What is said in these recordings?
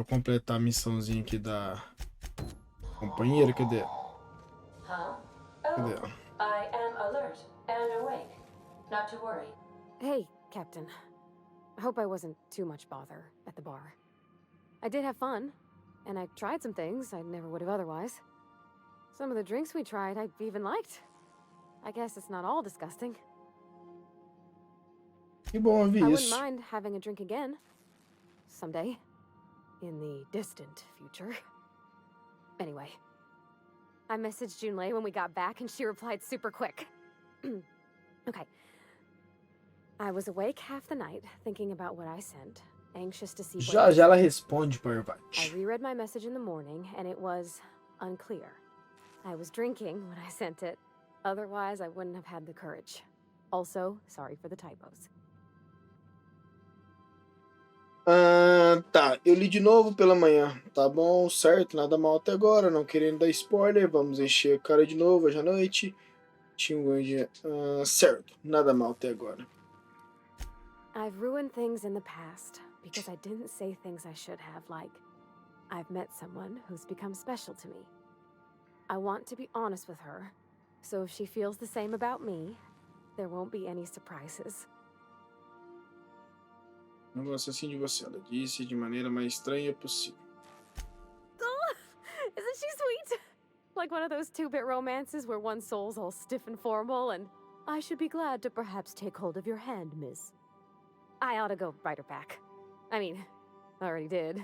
eu completar a missãozinha aqui da companheira. Cadê? Huh? Cadê Oh, ela? I am alert and awake. Not to worry. Hey, Captain. I hope I wasn't too much bother at the bar. I did have fun, and I tried some things I never would have otherwise. Some of the drinks we tried I even liked. I guess it's not all disgusting. Que bom ouvir I wouldn't isso. mind having a drink again. Someday. In the distant future. Anyway. I messaged Junlei when we got back and she replied super quick. Okay. I was awake half the night, thinking about what I sent, anxious to see what Já já ela responde, I Parvati. reread my message in the morning, and it was unclear. I was drinking when I sent it. Otherwise, I wouldn't have had the courage. Also, sorry for the typos. Tá, eu li de novo pela manhã. Tá bom, certo, nada mal até agora. Não querendo dar spoiler, vamos encher a cara de novo hoje à noite. Certo, nada mal até agora. I've ruined things in the past because I didn't say things I should have, like, I've met someone who's become special to me. I want to be honest with her, so if she feels the same about me, there won't be any surprises. Não gosto assim de você, ela disse de maneira mais estranha possível. Oh, isn't she sweet? Like one of those two-bit romances where one soul's all stiff and formal and, I should be glad to perhaps take hold of your hand, miss. I ought to go write her back. I mean, I already did.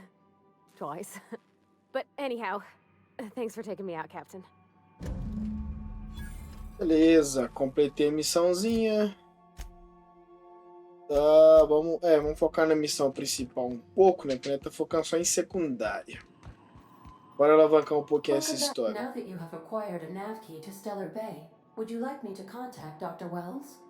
Twice. But anyhow, thanks for taking me out, Captain. Beleza, completei a missãozinha. Tá, vamos focar na missão principal um pouco, né? Porque tá focando só em secundária. Bora alavancar um pouquinho essa história. Now that you have acquired a nav key to Stellar Bay, would you like me to contact Dr. Wells?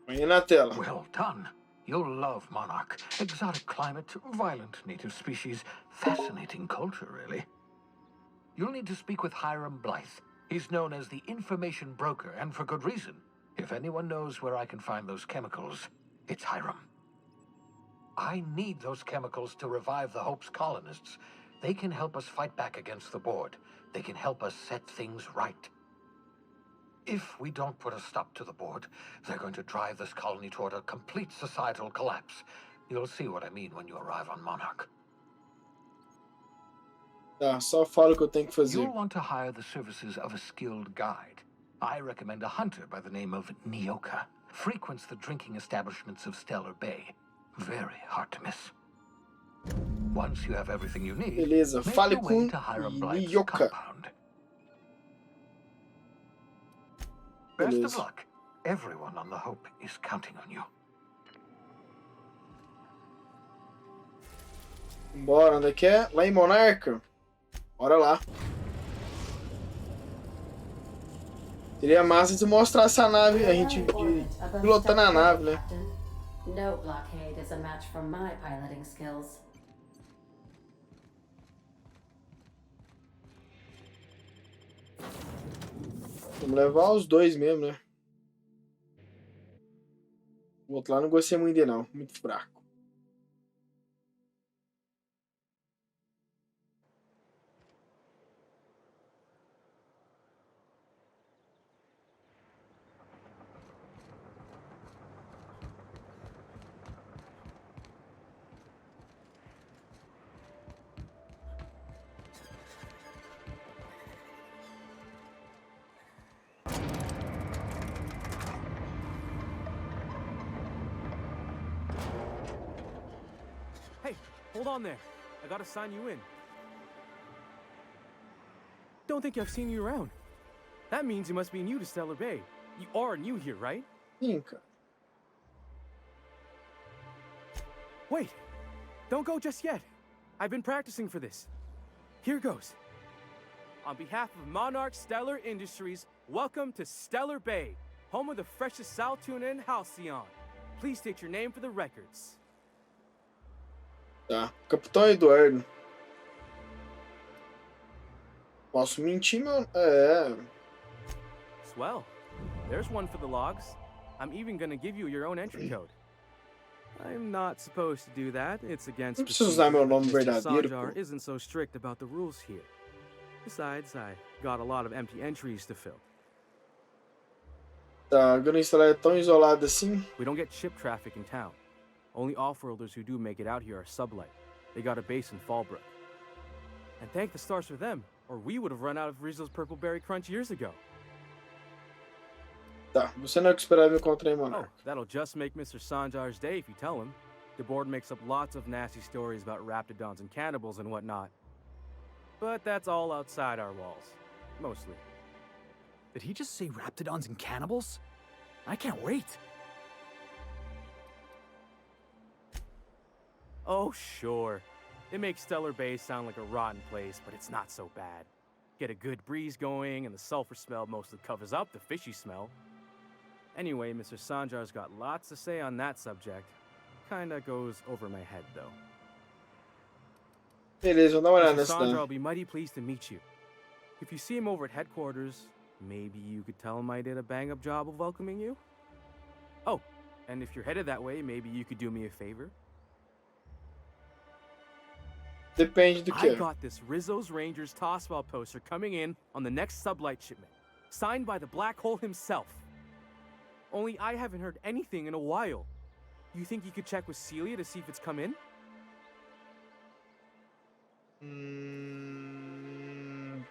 Aí na tela. Well done. You'll love Monarch. Exotic climate, violent native species, fascinating culture, really. You'll need to speak with Hiram Blythe. He's known as the information broker, and for good reason. If anyone knows where I can find those chemicals, it's Hiram. I need those chemicals to revive the Hope's colonists. They can help us fight back against the board. They can help us set things right. If we don't put a stop to the board, they're going to drive this colony toward a complete societal collapse. You'll see what I mean when you arrive on Monarch. Tá, só fala o que eu tenho que fazer. You'll want to hire the services of a skilled guide. I recommend a hunter by the name of Nyoka. Frequents the drinking establishments of Stellar Bay. Very hard to miss. Once you have everything you need, Beleza, make fale your way com to Hiram Blythe's Nyoka. compound. Best of Beleza. luck. Everyone on the Hope is counting on you. Bora, onde é que é? Lá em Monarca? Bora lá. Seria massa se mostrasse a nave, a gente pilotando a nave, né? No blockade is a match for my piloting skills. Vamos levar os dois mesmo, né? O outro lá não gostei muito dele, não. Muito fraco. Hey, hold on there. I gotta sign you in. Don't think I've seen you around. That means you must be new to Stellar Bay. You are new here, right? Sim, cara. Wait, don't go just yet. I've been practicing for this. Here goes. On behalf of Monarch Stellar Industries, welcome to Stellar Bay, home of the freshest sal tuna and halcyon. Please state your name for the records. Tá. Capitão Eduardo. Posso mentir, meu? É. Swell. There's one for the logs. I'm even gonna give you your own entry code. I'm not supposed to do that. It's against Não preciso usar meu nome procedure, but Mr. verdadeiro, Sanjar pô. isn't so strict about the rules here. Besides, I got a lot of empty entries to fill. Tá, a Grande Estrela é tão isolada assim. We don't get ship traffic in town. Only off-worlders who do make it out here are sublight. They got a base in Fallbrook. And thank the stars for them, or we would have run out of Rizzo's Purple Berry Crunch years ago. Tá, você não é o que esperava encontrar em Oh, Monarch. that'll just make Mr. Sanjar's day if you tell him. The board makes up lots of nasty stories about raptidons and cannibals and whatnot. But that's all outside our walls. Mostly. Did he just say raptidons and cannibals? I can't wait. Oh, sure. It makes Stellar Bay sound like a rotten place, but it's not so bad. Get a good breeze going, and the sulfur smell mostly covers up the fishy smell. Anyway, Mr. Sanjar's got lots to say on that subject. Kinda goes over my head, though. Beleza, vamos dar uma olhada Mr. nessa Sandra, daí. I'll be mighty pleased to meet you. If you see him over at headquarters, maybe you could tell him I did a bang-up job of welcoming you? Oh, and if you're headed that way, maybe you could do me a favor? Depende do I que. got this Rizzo's Rangers Tosswell poster coming in on the next sublight shipment, signed by the Black Hole himself. Only I haven't heard anything in a while. You think you could check with Celia to see if it's come in?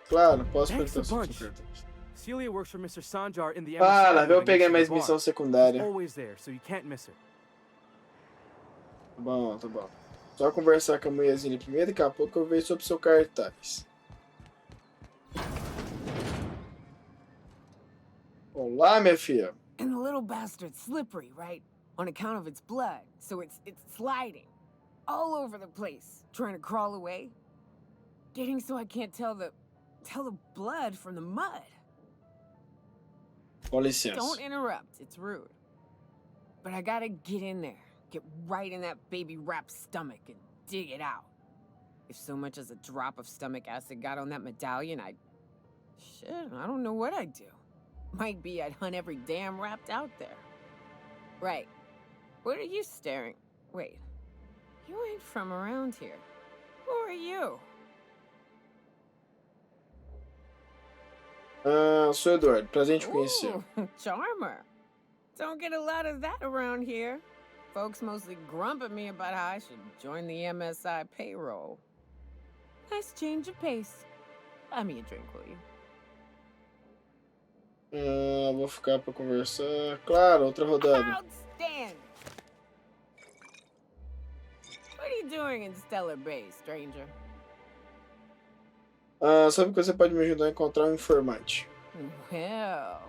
Claro, posso Thanks perguntar a se eu bunch. sou cartões. Celia works for Mr. Sanjar in the Ah, lá MSI vem eu building pegar next to mais the bar. missão She's secundária. always there, so you can't miss her. Tá bom, tá bom. Só conversar com a mulherzinha primeiro, daqui a pouco eu vejo sobre o seu cartaz. Olá, minha filha. And the little bastard's slippery, right? On account of its blood, so it's sliding all over the place, trying to crawl away. Getting so I can't tell the blood from the mud. Com licença. Don't interrupt, it's rude. But I gotta get in there, get right in that baby rap's stomach and dig it out. If so much as a drop of stomach acid got on that medallion, shit, I don't know what I'd do. Might be I'd hunt every damn rapt out there. Right. What are you staring? Wait. You ain't from around here. Who are you? Ah, sou Eduardo. Prazer em te conhecer. Ooh, charmer. Don't get a lot of that around here. Folks mostly grump at me about how I should join the MSI payroll. Nice change of pace. Buy me a drink, will you? Vou ficar pra conversar. Claro, outra rodada. Outstanding! What are you doing in Stellar Bay, stranger? Sabe que você pode me ajudar a encontrar um informante? Well.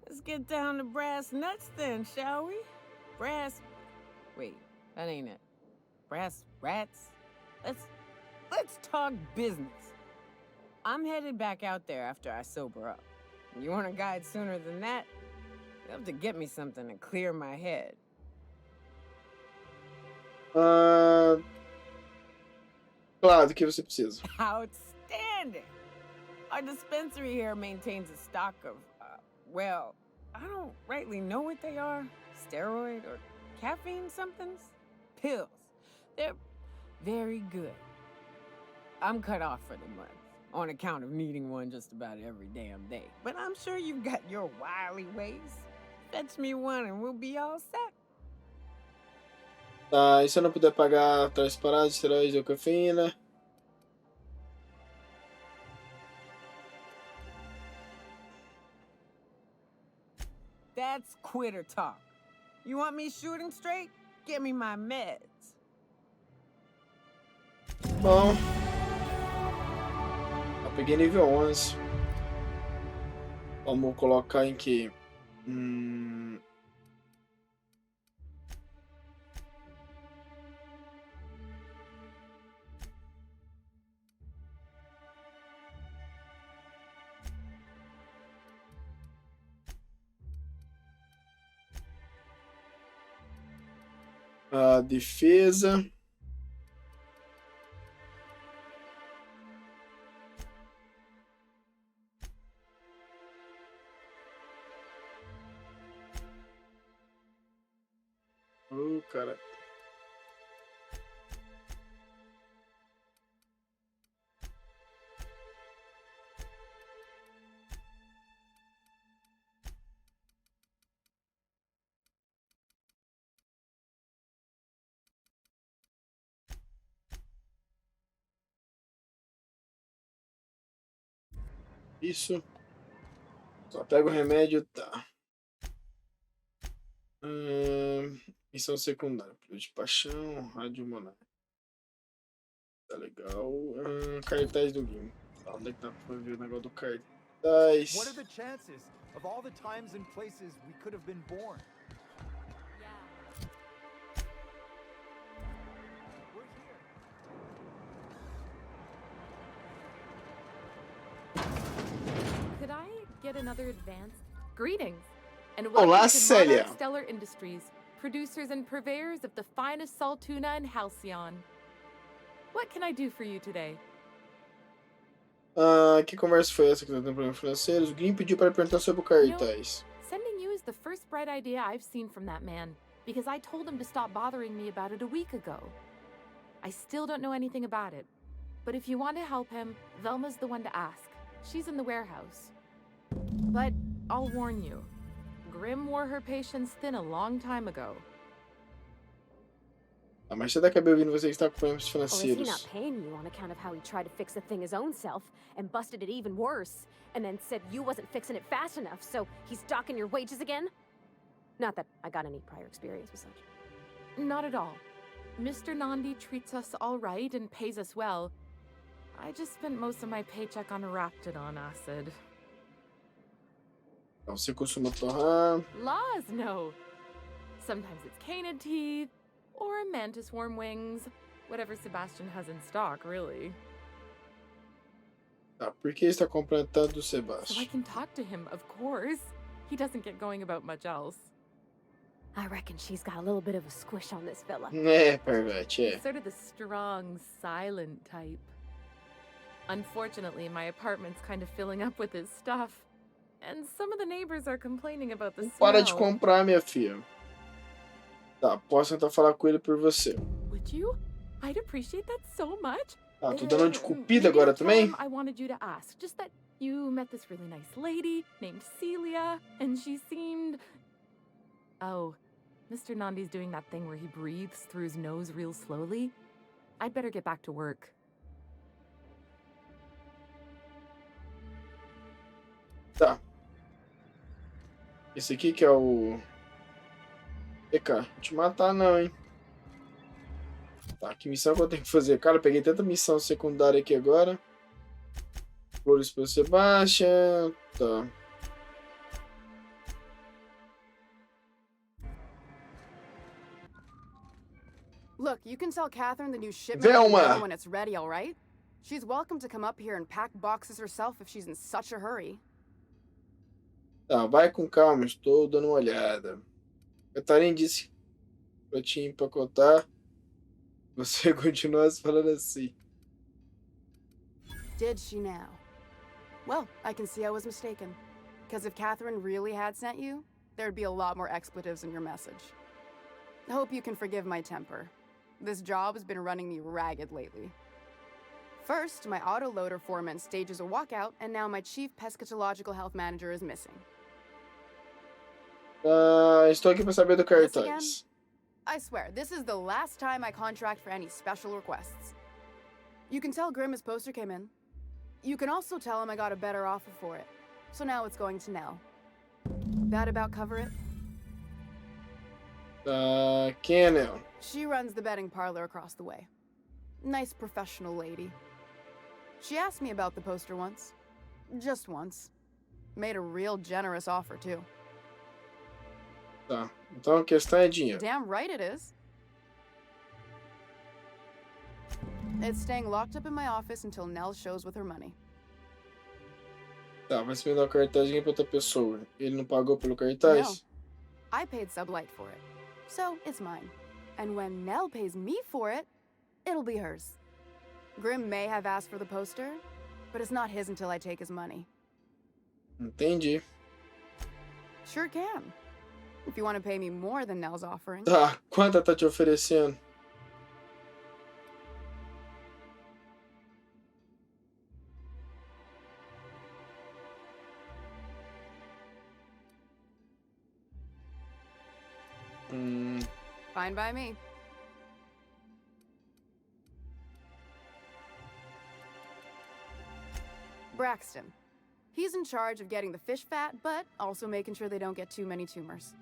Let's get down to brass nuts then, shall we? Wait, that ain't it. Brass rats? Let's talk business. I'm headed back out there after I sober up. You want a guide sooner than that? You have to get me something to clear my head. Claro, do que você precisa? Outstanding! Our dispensary here maintains a stock of, well, I don't rightly know what they are. Steroid or caffeine somethings? Pills. They're very good. I'm cut off for the month, on account of needing one just about every damn day. But I'm sure you've got your wily ways. Fetch me one and we'll be all set. Tá, e se eu não puder pagar traz paradas, esteroides ou cafeína? That's quitter talk. You want me shooting straight? Get me my meds. Bom. Eu peguei nível 11. Vamos colocar em que? A defesa. cara. Isso. Só pega o remédio, tá. Missão secundária. De paixão, rádio monarca. Tá legal. Cartaz do game. Tá, onde é que tá pra ver o negócio do cartaz? What are the chances of all the times and places we could have been born? We're here. Could I get another advance? Greetings, and Olá, welcome to Célia. Monarch Stellar Industries, producers and purveyors of the finest salt tuna in Halcyon. What can I do for you today? Que conversa foi essa que tá tendo problemas financeiros? O Green pediu para perguntar sobre o cartaz. Sending you is the first bright idea I've seen from that man, because I told him to stop bothering me about it a week ago. I still don't know anything about it, but if you want to help him, Velma's the one to ask. She's in the warehouse. But I'll warn you, Grimm wore her patience thin a long time ago. Mas você daqui a pouco ouvindo você que está com problemas Well, is he not financeiros. paying you on account of how he tried to fix the thing his own self and busted it even worse, and then said you wasn't fixing it fast enough, so he's docking your wages again? Not that I got any prior experience with such. Not at all. Mr. Nandi treats us all right and pays us well. I just spent most of my paycheck on Raptidon acid. Então, você costuma torrar. Laws, no. Sometimes it's canid teeth, or a mantis worm wings. Whatever Sebastian has in stock, really. Tá, por que está comprando tanto do So I Sebastian? can talk to him, of course. He doesn't get going about much else. I reckon she's got a little bit of a squish on this fella. Pervete, He's sort of the strong, silent type. Unfortunately, my apartment's kind of filling up with his stuff. And some of the neighbors are complaining about the Não smell. para de comprar, minha filha. Tá, posso tentar falar com ele por você. Would you? I'd appreciate that so much. Ah, tô dando de cupido Maybe agora I'll tell também? him I wanted you to ask. Just that you met this really nice lady named Celia, and she seemed... Oh, Mr. Nandi's doing that thing where he breathes through his nose real slowly. I'd better get back to work. Tá. Esse aqui que é o... Vou te matar não, hein? Tá, que missão que eu tenho que fazer? Cara, eu peguei tanta missão secundária aqui agora. Flores para Sebastian. Tá. Look, you can tell Catherine the new shipment Velma! when it's ready, all right? She's welcome to come up here and pack boxes herself if she's in such a hurry. Tá, vai com calma, estou dando uma olhada. Catarina disse pra te empacotar. Você continua falando assim. Did she now? Well, I can see I was mistaken. Because if Catherine really had sent you, there'd be a lot more expletives in your message. I hope you can forgive my temper. This job has been running me ragged lately. First, my autoloader foreman stages a walkout, and now my chief pescatological health manager is missing. Estou aqui para saber do This again? cartaz. I swear, this is the last time I contract for any special requests. You can tell Grimm his poster came in. You can also tell him I got a better offer for it. So now it's going to Nell. That about cover it? Quem é Nel? She runs the betting parlor across the way. Nice professional lady. She asked me about the poster once. Just once. Made a real generous offer, too. Tá, então a questão é dinheiro. Damn right it is. It's staying locked up in my office until Nell shows with her money. Tá, mas se me dar o cartaz de pra outra pessoa, ele não pagou pelo cartaz? I paid Sublight for it. So it's mine. And when Nell pays me for it, it'll be hers. Grimm may have asked for the poster, but it's not his until I take his money. Entendi. Sure can. If you want to pay me more than Nell's offering. Tá, quanto ela tá te oferecendo? Fine by me. Braxton. He's in charge of getting the fish fat, but also making sure they don't get too many tumors.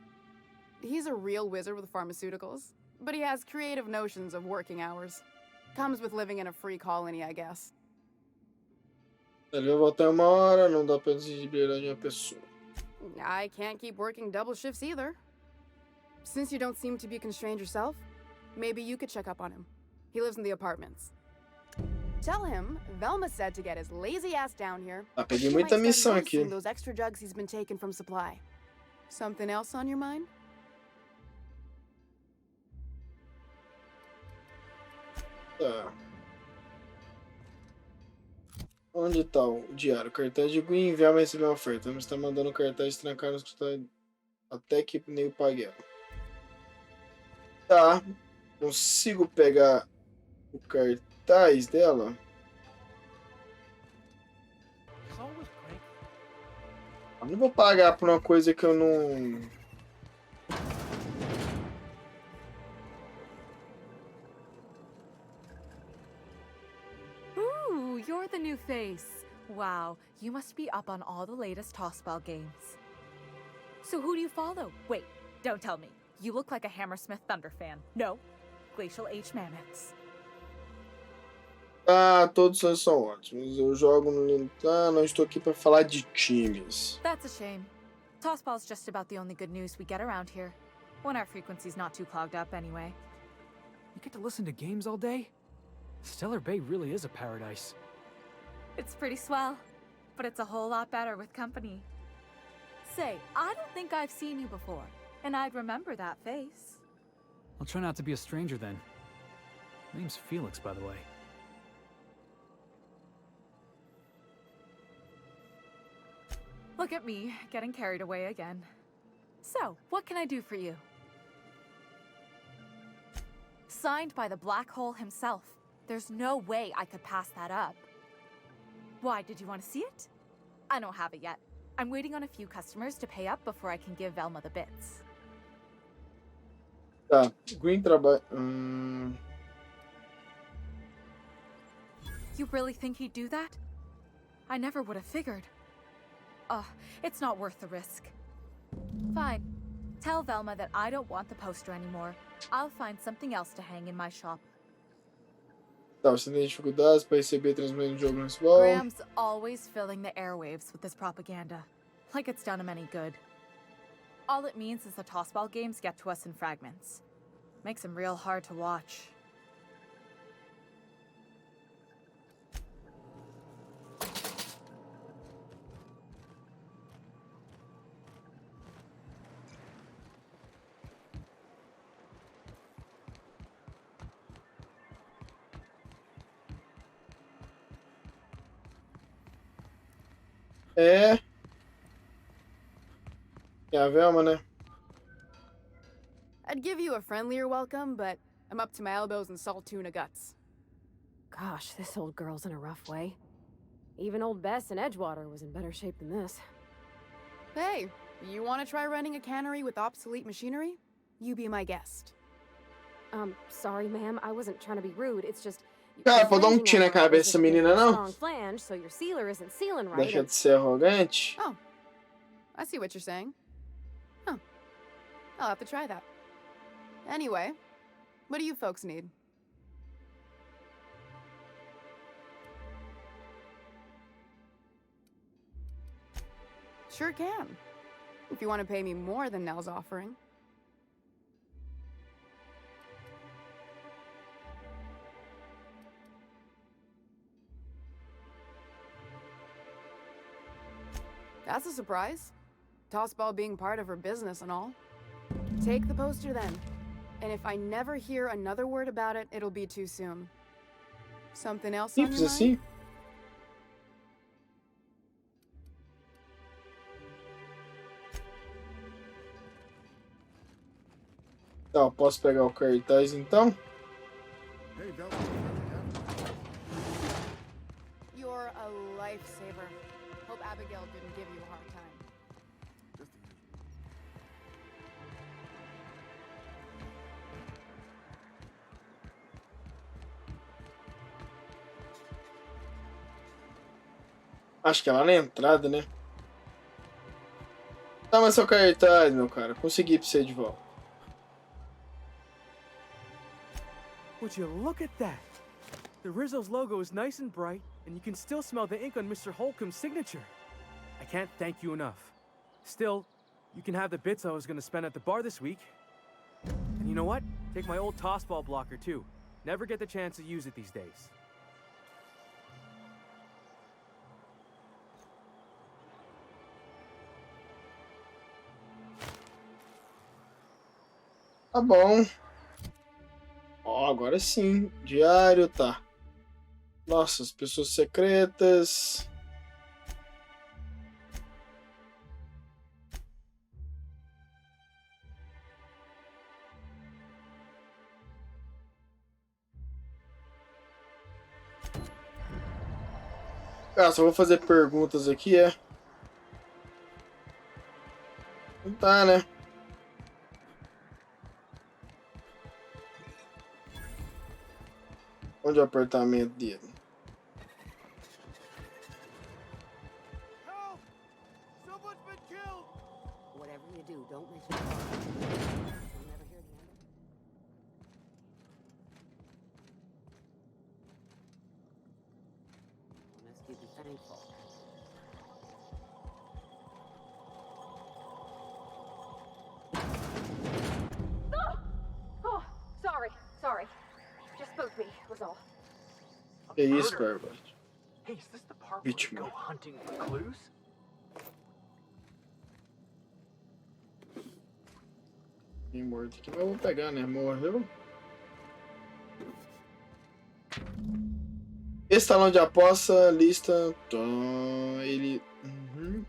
He's a real wizard with pharmaceuticals, but he has creative notions of working hours. Comes with living in a free colony, I guess. Ele vai voltar em 1 hora, não dá pra exigir de uma pessoa. I can't keep working double shifts either. Since you don't seem to be constrained yourself, maybe you could check up on him. He lives in the apartments. Tell him Velma said to get his lazy ass down here. Ah, peguei muita missão aqui. Those extra drugs he's been taking from supply. Something else on your mind? Tá. Onde tá o diário? Cartaz de Gwen, enviar vai receber uma oferta. Vamos estar mandando cartaz trancar no escritório até que nem pague ela. Tá. Consigo pegar o cartaz dela? Eu não vou pagar por uma coisa que eu não... Ooh, you're the new face. Wow, you must be up on all the latest tossball games. So who do you follow? Wait, don't tell me. You look like a Hammersmith Thunder fan. No, Glacial H Mammoths. Ah, todos são ótimos. Eu jogo no... Ah, não estou aqui para falar de times. That's a shame. Tossball's just about the only good news we get around here. When our frequency's not too clogged up anyway. You get to listen to games all day? Stellar Bay really is a paradise. It's pretty swell, but it's a whole lot better with company. Say, I don't think I've seen you before, and I'd remember that face. I'll try not to be a stranger then. Name's Felix, by the way. Look at me, getting carried away again. So, what can I do for you? Signed by the black hole himself. There's no way I could pass that up. Why, did you want to see it? I don't have it yet. I'm waiting on a few customers to pay up before I can give Velma the bits. Tá, Green trabalha... You really think he'd do that? I never would have figured. It's not worth the risk. Fine. Tell Velma that I don't want the poster anymore. I'll find something else to hang in my shop. Tá, você tem dificuldades para receber e transmitir um jogo no futebol. Graham's always filling the airwaves with this propaganda. Like it's done him any good. All it means is the tossball games get to us in fragments. Makes them real hard to watch. É a Velma, né? I'd give you a friendlier welcome, but I'm up to my elbows in salt tuna guts. Gosh, this old girl's in a rough way. Even old Bess in Edgewater was in better shape than this. Hey, you want to try running a cannery with obsolete machinery? You be my guest. Sorry, ma'am. I wasn't trying to be rude. It's just... Cara, pode dar um tiro na cabeça dessa menina, não? Strong flange, so your sealer isn't sealing right. Deixa de ser arrogante. Oh, I see what you're saying. Huh. I'll have to try that. Anyway, what do you folks need? Sure can. If you want to pay me more than Nell's offering. That's a surprise. Tossball being part of her business and all. Take the poster then. And if I never hear another word about it, it'll be too soon. Something else on your Simples assim. mind? Tá, eu posso pegar o cartaz então? You're a lifesaver. Hope Abigail didn't give you a hard time. Acho que é lá na entrada, né? Tá, mas seu cartaz, meu cara. Consegui pra você de volta. Would you look at that? The Rizzo's logo is nice and bright, and you can still smell the ink on Mr. Holcomb's signature. I can't thank you enough. Still, you can have the bits I was gonna spend at the bar this week. And you know what? Take my old tossball blocker too. Never get the chance to use it these days. Tá bom. Ó, agora sim. Diário, tá. Nossa, as pessoas secretas. Ah, só vou fazer perguntas aqui, é? Não tá, né? Onde é o apartamento dele? Help! Someone's been killed! Whatever you do, don't mention it. You'll never hear the end of it. Unless you be thankful. Oh, sorry. Just spoke me, was all. Que isso, Bárbara? Hey, is this the part where you go hunting for clues? Tem morto aqui, mas eu vou pegar, né? Morreu. Esse talão de aposta, lista. Ele. Uhum.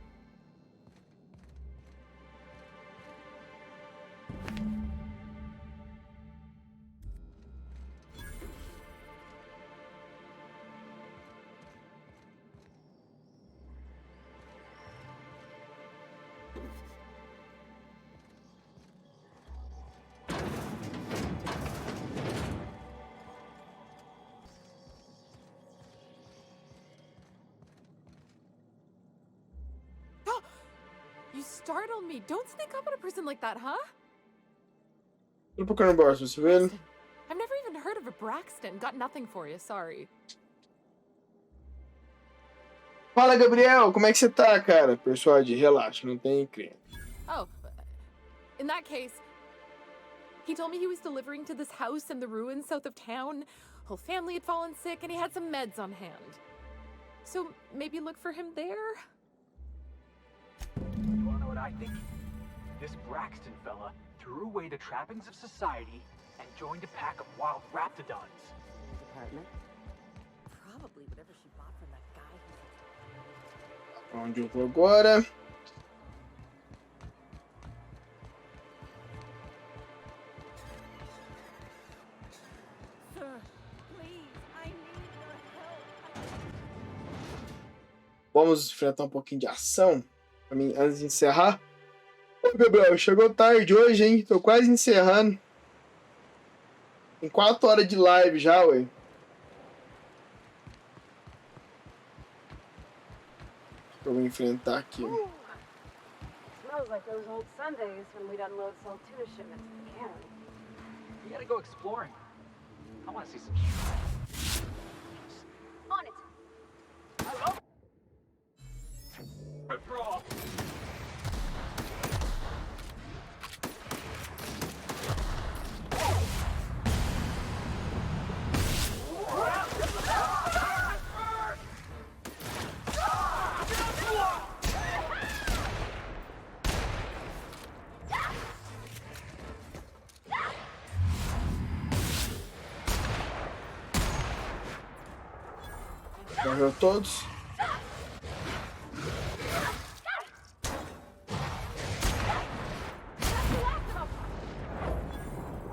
You startled me. Don't sneak up on a person like that, huh? Tô procurando o Borges, você vê ele? I've never even heard of a Braxton. Got nothing for you, sorry. Fala, Gabriel, como é que você tá, cara? Persuade, relaxa, não tem crime. Oh, in that case, he told me he was delivering to this house in the ruins south of town. Whole family had fallen sick and he had some meds on hand. So maybe look for him there? You wanna know what I think? This Braxton fella threw away the trappings of society and joined a pack of wild raptidons. Department? Probably whatever she bought from that guy who... Onde eu vou agora? Sir, please, I need your help. Vamos enfrentar um pouquinho de ação pra mim, antes de encerrar. Ô, Gabriel, chegou tarde hoje, hein? Tô quase encerrando. Tem 4 horas de live já, ué. Eu vou enfrentar aqui. Smells like those old Sundays when we'd unload salt tuna shipments to the cannon. You gotta go exploring. I wanna see some... On it! I love it! Bro. Morreu todos.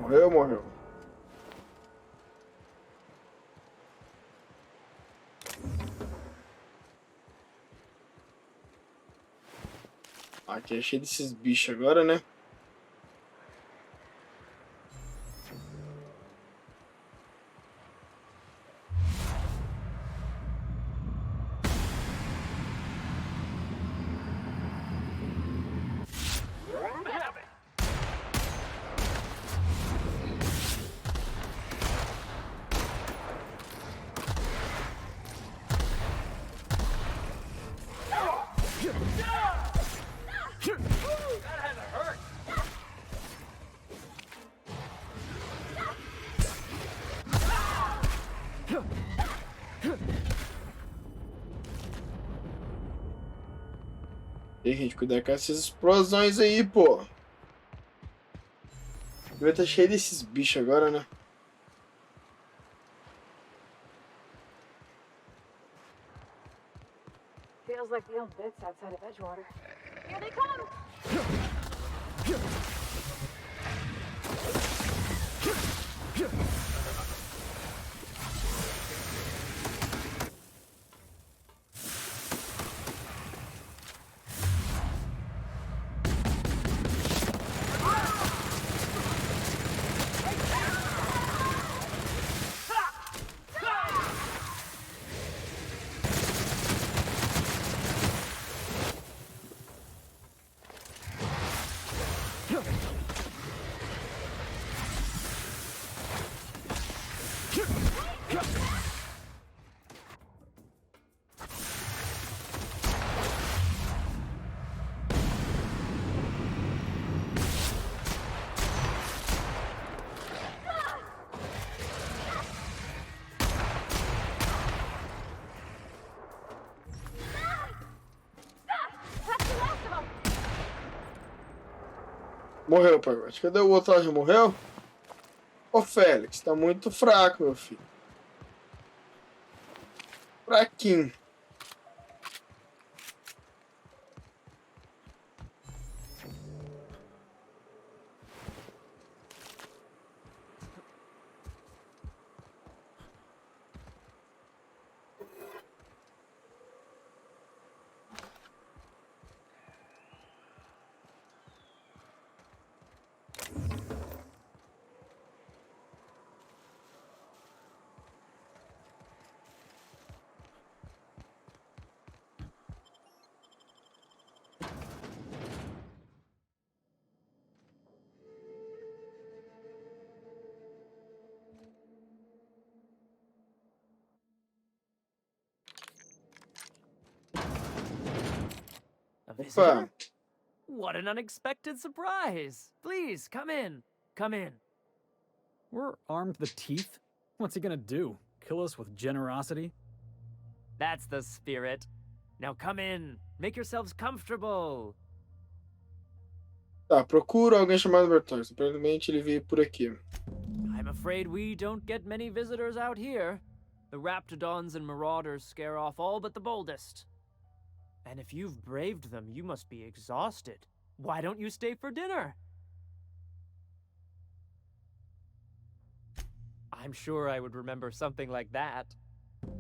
Morreu, morreu. Aqui é cheio desses bichos agora, né? E gente, cuidar com essas explosões aí, pô. Vai estar cheio desses bichos agora, né? Feels like the old bits outside of Edgewater. Here they come! Morreu, Pagote. Cadê o outro lá? Já morreu? Ô, Félix, tá muito fraco, meu filho. Fraquinho. A visitor? What an unexpected surprise! Please, come in. Come in. We're armed to the teeth? What's he gonna do? Kill us with generosity? That's the spirit. Now come in. Make yourselves comfortable. Tá, procura alguém chamado Bertões. Aparentemente ele veio por aqui. I'm afraid we don't get many visitors out here. The Raptidons and Marauders scare off all but the boldest. And if you've braved them, you must be exhausted. Why don't you stay for dinner? I'm sure I would remember something like that.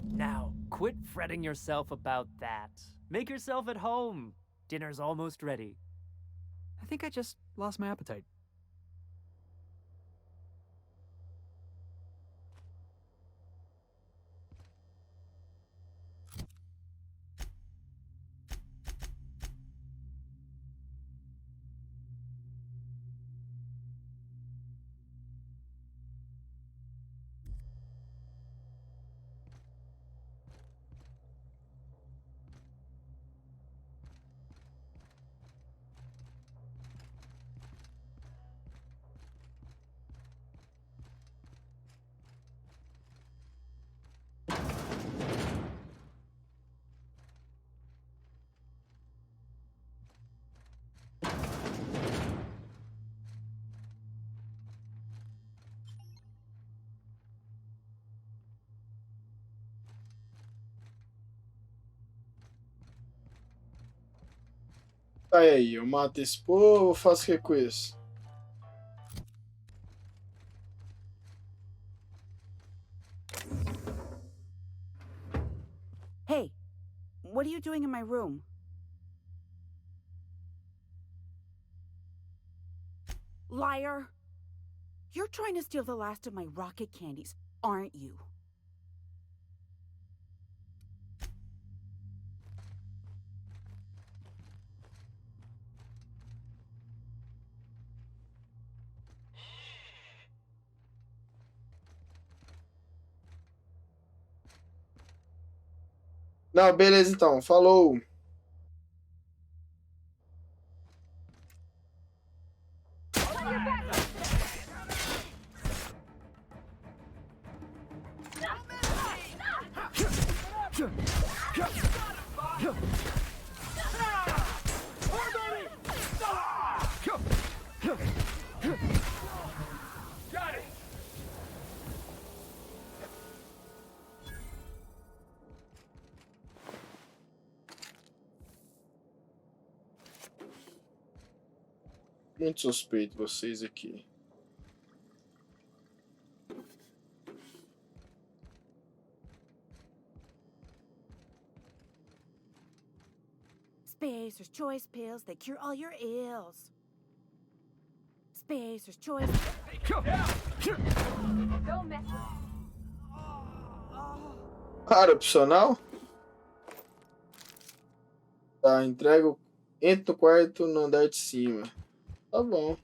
Now, quit fretting yourself about that. Make yourself at home. Dinner's almost ready. I think I just lost my appetite. Tá aí, eu mato esse povo, faço o que com isso? What are you doing in my room? Liar! You're trying to steal the last of my rocket candies, aren't you? Não, beleza então. Falou. Muito suspeito vocês aqui. Spacer's Choice pills, they cure all your ills. Spacer's Choice. Don't mess with Cara, opcional? Tá, entrega. Entra no quarto no andar de cima. Tá bom.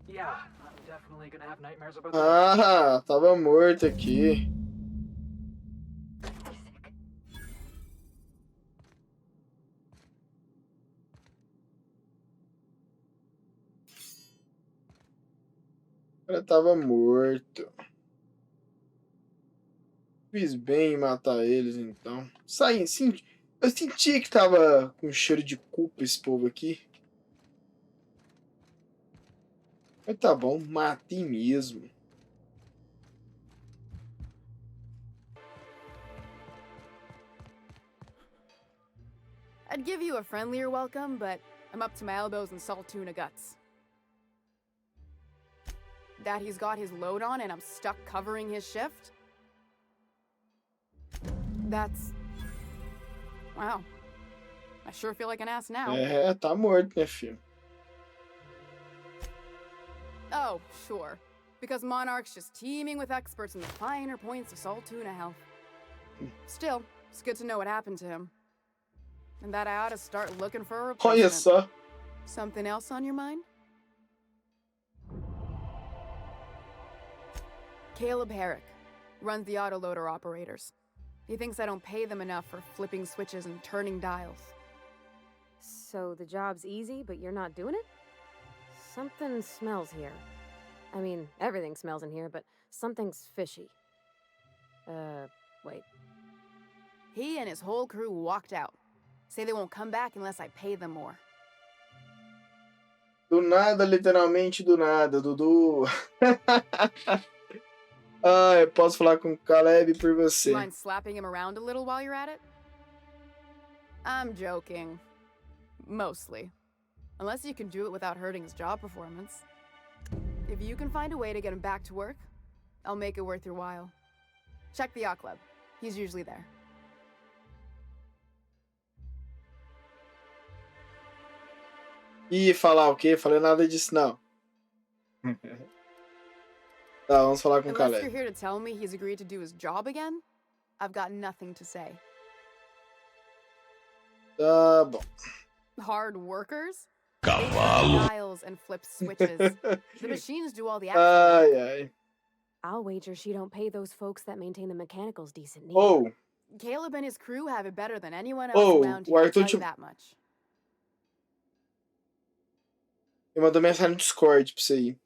Yeah, I'm definitely gonna have nightmares about Ah, tava morto aqui. O cara tava morto. Fiz bem em matar eles, então. Saí, sim. Eu sentia que tava com cheiro de culpa esse povo aqui. Mas tá bom, matei mesmo. I'd give you a friendlier welcome, but I'm up to my elbows in salt tuna guts. That he's got his load on and I'm stuck covering his shift? That's... Wow. I sure feel like an ass now. É, tá morto, né, filho? Oh, sure. Because Monarch's just teeming with experts in the finer points of salt tuna health. Still, it's good to know what happened to him. And that I ought to start looking for a replacement. Olha só. Something else on your mind? Caleb Herrick runs the autoloader operators. He thinks I don't pay them enough for flipping switches and turning dials. So the job's easy, but you're not doing it? Something smells here. I mean, everything smells in here, but something's fishy. Wait. He and his whole crew walked out. Say they won't come back unless I pay them more. Do nada, literalmente do nada, Dudu. Ah, eu posso falar com o Caleb por você. You mind slapping him around a little while you're at it? I'm joking. Mostly. Unless you can do it without hurting his job performance. If you can find a way to get him back to work, I'll make it worth your while. Check the yacht club. He's usually there. Ih, falar o quê? Falei nada disso, não. Tá, vamos falar com o Unless you're Caleb. here to tell me he's agreed to do his job again, I've got nothing to say. Tá bom. Hard workers? Cavalo. They dials and flip switches. The machines do all the action. Ai, ai. I'll wager she don't pay those folks that maintain the mechanicals decent. Oh. Caleb and his crew have it better than anyone else Oh, around o here, I'll Arthur tell you te- that much. Ele mandou mensagem no Discord pra você aí.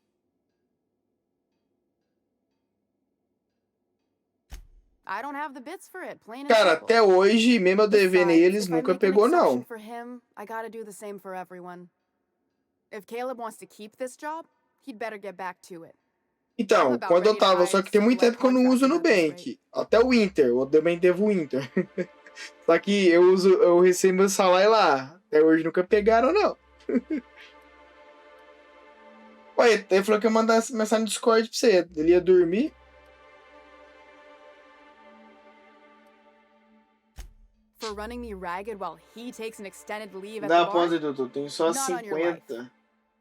I don't have the bits for it, plain and Cara, simple. até hoje, mesmo eu devendo Besides, eles, if I nunca make an pegou, exception não. for him, I gotta do the same for everyone. If Caleb wants to keep this job, he'd better get back to it. Então, about quando eu ready to tava, hire só que tem muito select tempo que eu não uso o Nubank. Até o Inter, eu também devo o Inter. Só que eu recebo meu salário lá. Até hoje nunca pegaram, não. Ué, ele falou que ia mandar mensagem no Discord pra você. Ele ia dormir. For running me ragged while he takes an extended leave at Dá the uma bar? pausa, doutor. Tenho só Not on your life. 50.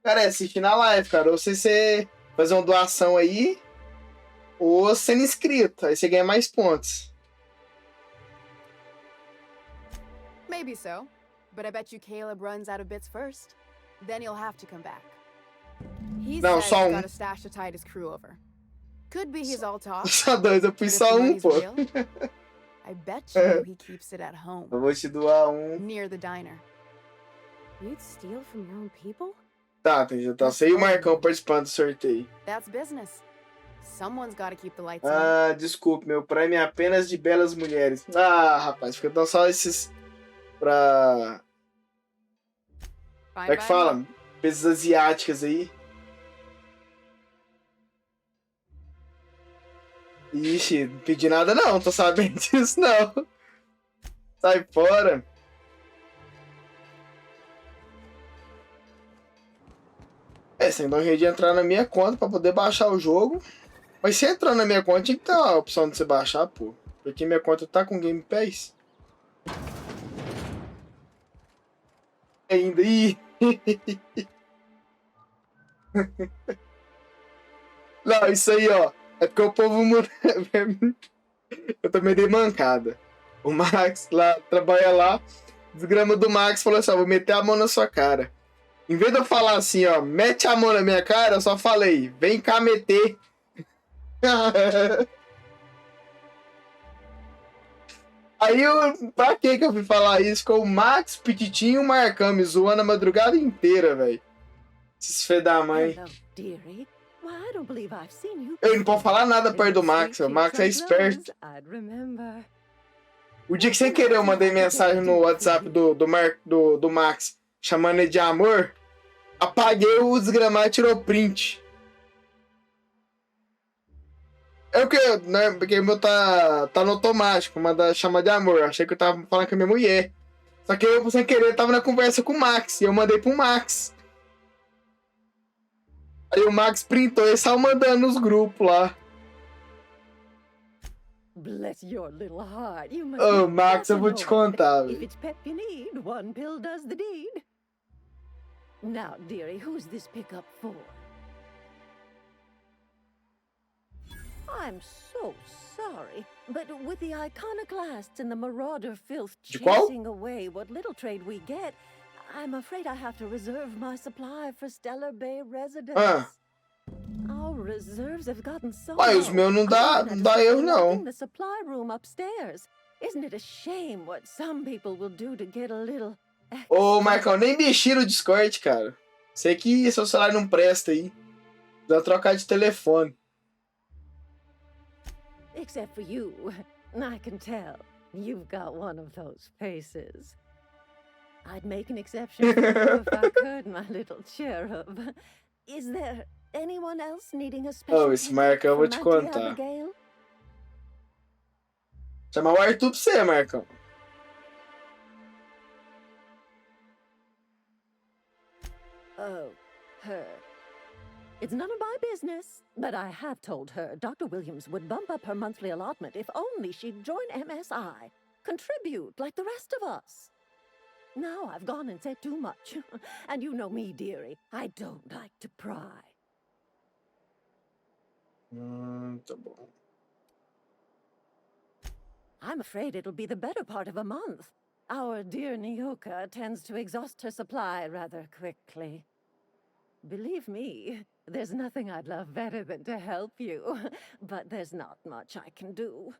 Cara, é assistir na live, cara. Ou você fazer uma doação aí, ou sendo inscrito. Aí você ganha mais pontos. Maybe so, but I bet you Caleb runs out of bits first. Then you'll have to come back. He Não, says só he's um. got a stash to tide his crew over. Could be he's all talk. Só dois, eu but pus if só the um, money's pô. real, I bet you he keeps it at home. Eu vou te doar um. Near the diner. You'd steal from your own people? Tá, já tá. Você e o Marcão participando do sorteio. That's business. Someone's got to keep the lights on. Ah, desculpe, meu prime é apenas de belas mulheres. Ah, rapaz, fica dando só esses pra... Como é que fala? Peças asiáticas aí. Ixi, não pedi nada não, tô sabendo disso não. Sai fora. Você tem que dar um jeito de entrar na minha conta pra poder baixar o jogo. Mas se entrar na minha conta, tinha que ter a opção de você baixar, pô. Porque minha conta tá com Game Pass. Ainda. Ih. Não, isso aí, ó. É porque o povo muda. Eu também dei mancada. O Max lá, trabalha lá. Desgrama do Max falou assim: ó, vou meter a mão na sua cara. Em vez de eu falar assim, ó, mete a mão na minha cara, eu só falei, vem cá meter. Aí, pra que eu fui falar isso? Ficou o Max, Petitinho e o Marcão me zoando a madrugada inteira, velho. Esses fé da mãe. Eu não posso falar nada perto do Max, o Max é esperto. O dia que sem querer eu mandei mensagem no WhatsApp do Max, chamando ele de amor, apaguei o desgramado e tirou print. É o que, né? Porque o meu tá no automático, mandar chamar de amor. Achei que eu tava falando com a minha mulher. Só que eu, sem querer, tava na conversa com o Max. E eu mandei pro Max. Aí o Max printou e saiu mandando nos grupos lá. Bless your little heart. You must Ô, be Max, eu vou te contar, If velho. it's pep you need, one pill does the deed. Now, dearie, who's this pickup for? I'm so sorry, but with the iconoclasts and the marauder filth De qual? chasing away what little trade we get, I'm afraid I have to reserve my supply for Stellar Bay residents. Ah. Our reserves have gotten so Uai, os low, meus não dá, I'm não dá erro, não. in the supply room upstairs. Isn't it a shame what some people will do to get a little... Ô, Marcão, nem mexi no Discord, cara. Sei que seu celular não presta aí. Dá trocar de telefone. Except for you. I can tell. You've got one of those faces. I'd make an exception for you if I could, my little cherub. Is there anyone else needing a special Ô, esse Marcão eu vou te from Auntie contar. Abigail? Chamar o Arthur pra você, Marcão. Oh, her. It's none of my business, but I have told her Dr. Williams would bump up her monthly allotment if only she'd join MSI. Contribute like the rest of us. Now I've gone and said too much. And you know me, dearie. I don't like to pry. Tá bom. I'm afraid it'll be the better part of a month. Our dear Nyoka tends to exhaust her supply rather quickly. Believe me, there's nothing I'd love better than to help you, but there's not much I can do.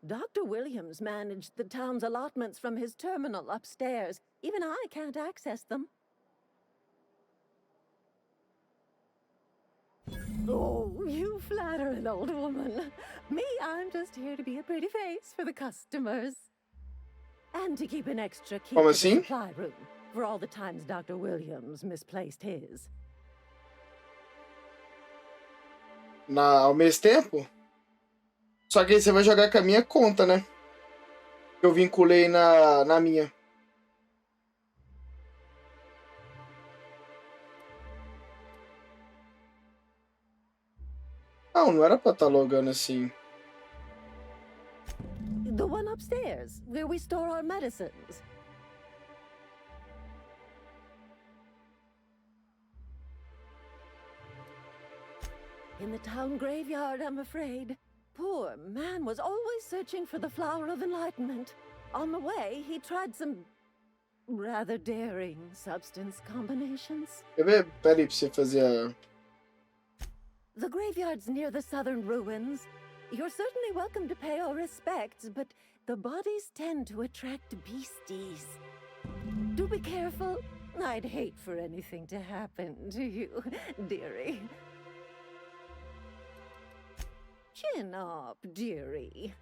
Dr. Williams managed the town's allotments from his terminal upstairs. Even I can't access them. Oh, you flatter an old woman. Me, I'm just here to be a pretty face for the customers. And to keep an extra key Como to assim? the supply room for all the times Dr. Williams misplaced his. Ao mesmo tempo? Só que aí você vai jogar com a minha conta, né? Que eu vinculei na minha. Não era pra estar logando assim. The one upstairs, where we store our medicines. In the town graveyard, I'm afraid. Poor man was always searching for the flower of enlightenment. On the way, he tried some rather daring substance combinations. Quer ver? Pera aí pra você fazer a... The graveyard's near the southern ruins. You're certainly welcome to pay our respects, but the bodies tend to attract beasties. Do be careful. I'd hate for anything to happen to you, dearie. Chin up, dearie.